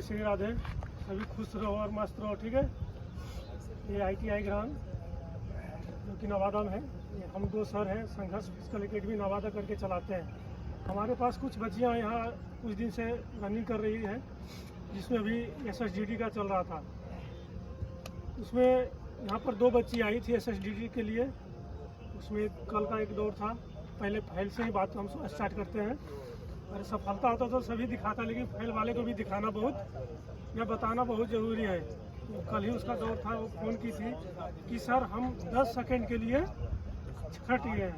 श्री राधे, सभी खुश रहो और मस्त रहो, ठीक है। ये ITI ग्राउंड जो कि नवादा में है, ये हम दो सर हैं, संघर्ष फिजिकल एकेडमी नवादा करके चलाते हैं। हमारे पास कुछ बच्चियां यहाँ कुछ दिन से रनिंग कर रही हैं, जिसमें अभी SSGD का चल रहा था। उसमें यहाँ पर 2 बच्ची आई थी SSGD के लिए। उसमें कल का एक दौर था। पहले फैल से ही बात हम स्टार्ट करते हैं। अगर सफलता होता तो सभी दिखाता, लेकिन फैल वाले को भी दिखाना बहुत या बताना बहुत ज़रूरी है। तो कल ही उसका दौर था, वो फ़ोन की थी कि सर हम 10 सेकंड के लिए छट गए हैं।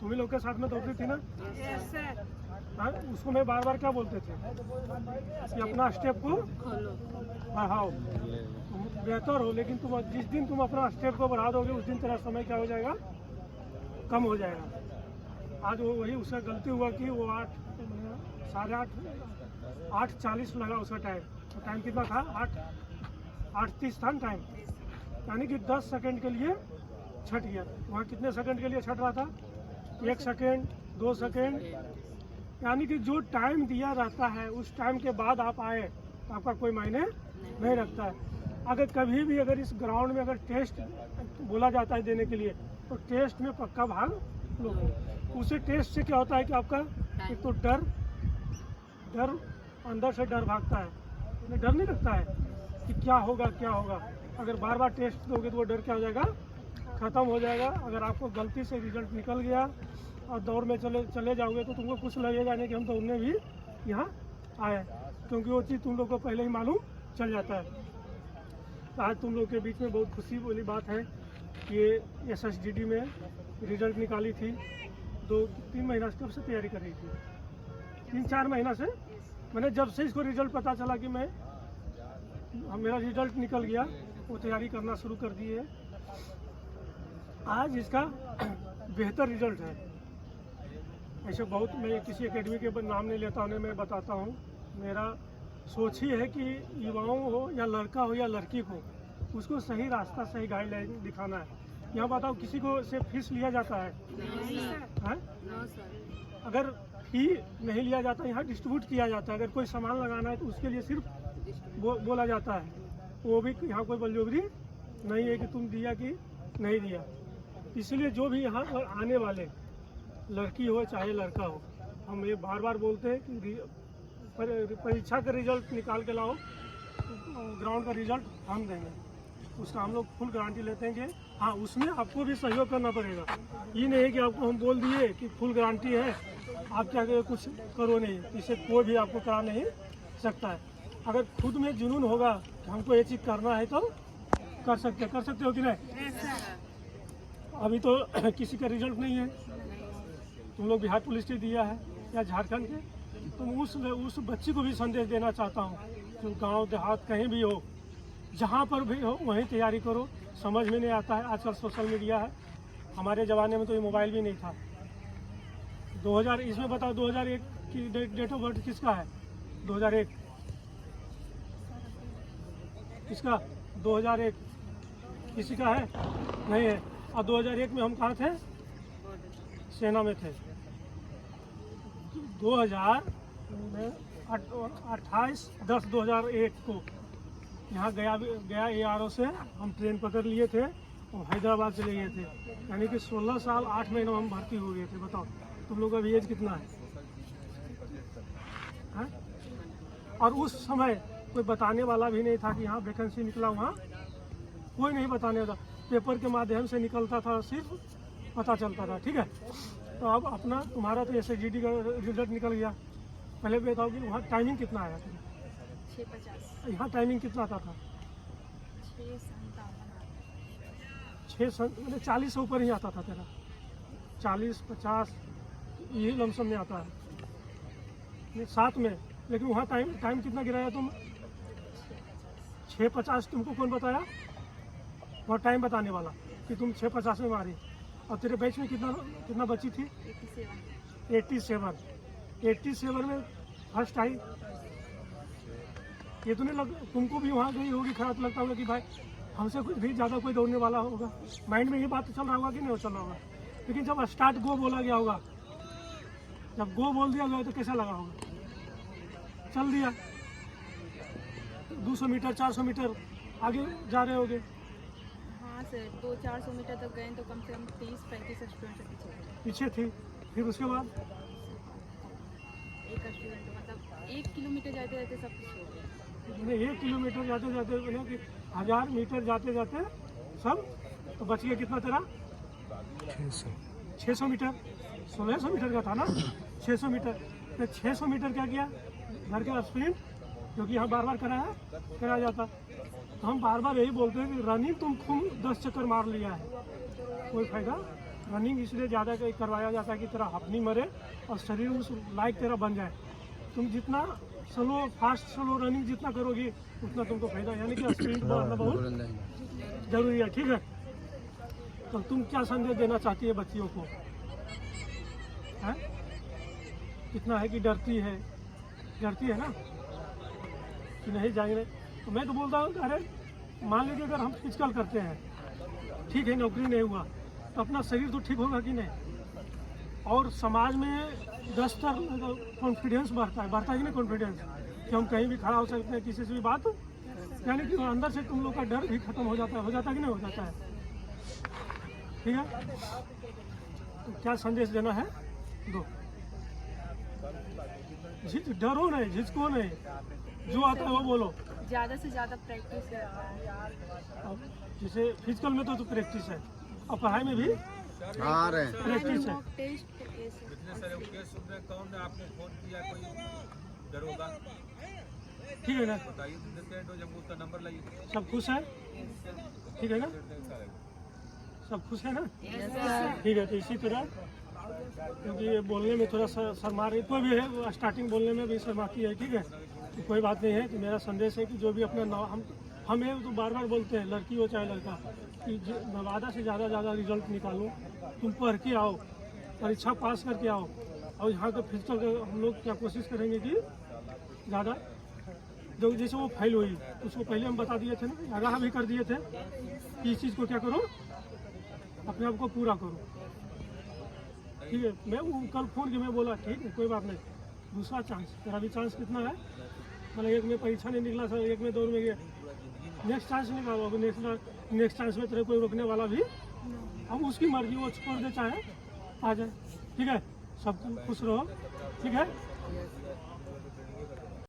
तुम्ही लोग के साथ में दौड़ती थी ना? Yes sir. हाँ, उसको मैं बार बार क्या बोलते थे कि अपना स्टेप को बढ़ाओ, तुम बेहतर हो। लेकिन तुम जिस दिन तुम अपना स्टेप को बढ़ा दोगे, उस दिन तेरा समय क्या हो जाएगा, कम हो जाएगा। आज वो वही उसका गलती हुआ कि वो 8:40 लगा उसका टाइम। तो टाइम कितना था? 8:30 था टाइम, यानी कि 10 सेकंड के लिए छट गया। वहाँ कितने सेकंड के लिए छट रहा था? 1 सेकंड, 2 सेकंड, यानी कि जो टाइम दिया रहता है उस टाइम के बाद आप आए तो आपका कोई मायने नहीं रखता है। अगर कभी भी अगर इस ग्राउंड में अगर टेस्ट बोला जाता है देने के लिए, तो टेस्ट में पक्का भाग लो। उसी टेस्ट से क्या होता है कि आपका एक तो डर अंदर से डर भागता है, उन्हें डर नहीं लगता है कि क्या होगा क्या होगा। अगर बार बार टेस्ट दोगे तो वो डर क्या हो जाएगा, ख़त्म हो जाएगा। अगर आपको गलती से रिजल्ट निकल गया और दौड़ में चले जाओगे तो तुमको कुछ लगेगा नहीं कि हम दौड़ने भी यहाँ आए, क्योंकि वो चीज़ तुम लोग को पहले ही मालूम चल जाता है। तो आज तुम लोग के बीच में बहुत खुशी वाली बात है कि ये SSGD में रिजल्ट निकाली थी। 2-3 महीना से कब से तैयारी कर रही थी? 3-4 महीना से। मैंने जब से इसको रिजल्ट पता चला कि मेरा रिजल्ट निकल गया, वो तैयारी करना शुरू कर दी है। आज इसका बेहतर रिजल्ट है। ऐसे बहुत, मैं किसी एकेडमी के नाम नहीं लेता, उन्हें मैं बताता हूँ। मेरा सोच ही है कि युवाओं हो या लड़का हो या लड़की को, उसको सही रास्ता, सही गाइडलाइन दिखाना है। यहाँ बताओ, किसी को से फीस लिया जाता है? है? अगर फी नहीं लिया जाता, यहाँ डिस्ट्रीब्यूट किया जाता है। अगर कोई सामान लगाना है तो उसके लिए सिर्फ बोला जाता है। वो भी यहाँ कोई बलजबरी नहीं है कि तुम दिया कि नहीं दिया। इसलिए जो भी यहाँ आने वाले, लड़की हो चाहे लड़का हो, हम ये बार बार बोलते हैं कि परीक्षा का रिजल्ट निकाल के लाओ, ग्राउंड का रिजल्ट हम देंगे। उसका हम लोग फुल गारंटी लेते हैं कि हाँ, उसमें आपको भी सहयोग करना पड़ेगा। ये नहीं है कि आपको हम बोल दिए कि फुल गारंटी है, आप क्या कुछ करो नहीं, इसे कोई भी आपको करा नहीं सकता है। अगर खुद में जुनून होगा कि हमको ये चीज़ करना है तो कर सकते हो कि नहीं? अभी तो किसी का रिजल्ट नहीं है। तुम लोग बिहार पुलिस ने दिया है या झारखंड के, तो उस बच्ची को भी संदेश देना चाहता हूँ कि गांव देहात कहीं भी हो, जहाँ पर भी हो, वहीं तैयारी करो। समझ में नहीं आता है, आजकल सोशल मीडिया है। हमारे ज़माने में तो ये मोबाइल भी नहीं था। 2000 इसमें बताओ, 2001 की डेट ऑफ बर्थ किसका है? 2001 किसका? 2001 किसी का है? नहीं है। और 2001 में हम कहाँ थे? सेना में थे। 28/10/2001 को यहाँ गया ARO से हम ट्रेन पकड़ लिए थे और हैदराबाद चले गए थे। यानी कि 16 साल 8 महीने हम भर्ती हो गए थे। बताओ तुम लोग का भी एज कितना है? और उस समय कोई बताने वाला भी नहीं था कि यहाँ वैकेंसी निकला, वहाँ कोई नहीं बताने वाला। पेपर के माध्यम से निकलता था, सिर्फ पता चलता था, ठीक है। तो अब अपना तुम्हारा तो SSGD का रिजल्ट निकल गया। पहले बताओ कि वहाँ टाइमिंग कितना आया था? 6:50। यहाँ टाइमिंग कितना आता था? 6 40 से ऊपर ही आता था तेरा। 40-50 यही लमसम में आता है, 7 में। लेकिन वहाँ टाइम कितना गिराया तुम? 6:50। तुमको कौन बताया? वहाँ टाइम बताने वाला कि तुम 6:50 में मारी। और तेरे बैच में कितना बची थी? 87 में फर्स्ट आई। ये तो नहीं तुमको भी वहाँ गई होगी, खराब लगता होगा कि भाई हमसे कुछ भी ज़्यादा कोई दौड़ने वाला होगा। माइंड में ये बात चल रहा होगा कि नहीं चल रहा होगा। लेकिन जब स्टार्ट गो बोला गया होगा, जब गो बोल दिया गया तो कैसा लगा होगा? चल दिया। 200 मीटर 400 मीटर आगे जा रहे होगे। हाँ सर, 200-400 मीटर तक गए तो कम से कम 30-35 स्टूडेंट से पीछे पीछे थी, फिर उसके बाद एक स्टूडेंट मतलब 1 किलोमीटर जाते जाते सब पीछे हो गए। मैंने 1 किलोमीटर जाते जाते बोले कि 1000 मीटर जाते जाते सब, तो बच गया कितना तेरा 600 मीटर, 1600 मीटर का था ना 600 मीटर। तो 600 मीटर क्या किया घर के स्प्रिंट, क्योंकि यहाँ बार बार कराया जाता। तो हम बार बार यही बोलते हैं कि रनिंग तुम खूब 10 चक्कर मार लिया है, कोई फायदा। रनिंग इसलिए ज़्यादा करवाया जाता है कि तेरा हाथ नहीं मरे और शरीर उस लायक तेरा बन जाए। तुम जितना स्लो रनिंग जितना करोगी उतना तुमको फायदा, यानी कि स्प्रिंट मारना बहुत जरूरी है। ठीक है, तो तुम क्या संदेश देना चाहती है बच्चियों को? है कितना है कि डरती है ना कि नहीं जाएंगे। तो मैं तो बोलता हूँ अरे मान लीजिए अगर हम फिजिकल करते हैं, ठीक है, नौकरी नहीं हुआ तो अपना शरीर तो ठीक होगा कि नहीं, और समाज में 10 स्तर कॉन्फिडेंस बढ़ता है कि नहीं कॉन्फिडेंस, कि हम कहीं भी खड़ा हो सकते हैं किसी से भी बात, यानी कि अंदर से तुम लोग का डर भी खत्म हो जाता है कि नहीं हो जाता है। ठीक है, तो क्या संदेश देना है दो। डरो नहीं, झिझको नहीं, जो आता है वो बोलो। ज़्यादा से ज़्यादा प्रैक्टिस करना है। अब जैसे फिजिकल में तो प्रैक्टिस है और पढ़ाई में भी आ रहे हैं। प्रैक्टिस है। मॉक टेस्ट ये सब। इतने सारे केस सुन रहे, कौन ने आपने फोन किया, कोई दरोगा ठीक है ना, बताइए तो देते हैं, तो जब उसका नंबर लाइए। सब खुश है, ठीक है ना, सब खुश है ना। Yes, ठीक है, तो इसी तरह, क्योंकि ये बोलने में थोड़ा सा शर्मा रही कोई भी है, स्टार्टिंग बोलने में भी शर्माती है। ठीक है, तो कोई बात नहीं है। तो मेरा संदेश है कि जो भी अपना हम ये तो बार बार बोलते हैं, लड़की हो चाहे लड़का, कि ज़्यादा से ज़्यादा रिजल्ट निकालो, तुम पढ़ के आओ, परीक्षा पास करके आओ, और यहाँ का फिजिकल का हम लोग क्या कोशिश करेंगे कि ज़्यादा, जो जैसे वो फेल हुई उसको पहले हम बता दिए थे ना, आगाह भी कर दिए थे कि इस चीज़ को क्या करो, अपने आप को पूरा करो। ठीक है, मैं कल फोन के मैं बोला ठीक है कोई बात नहीं, दूसरा चांस, तेरा भी चांस कितना है, मतलब एक में परीक्षा नहीं निकला सर, एक में दौड़ में गया, नेक्स्ट चांस निकालो, नेक्स्ट चांस में तेरे कोई रोकने वाला भी, अब उसकी मर्जी, वो छोड़ दे चाहे आ जाए। ठीक है, सब खुश रहो। ठीक है।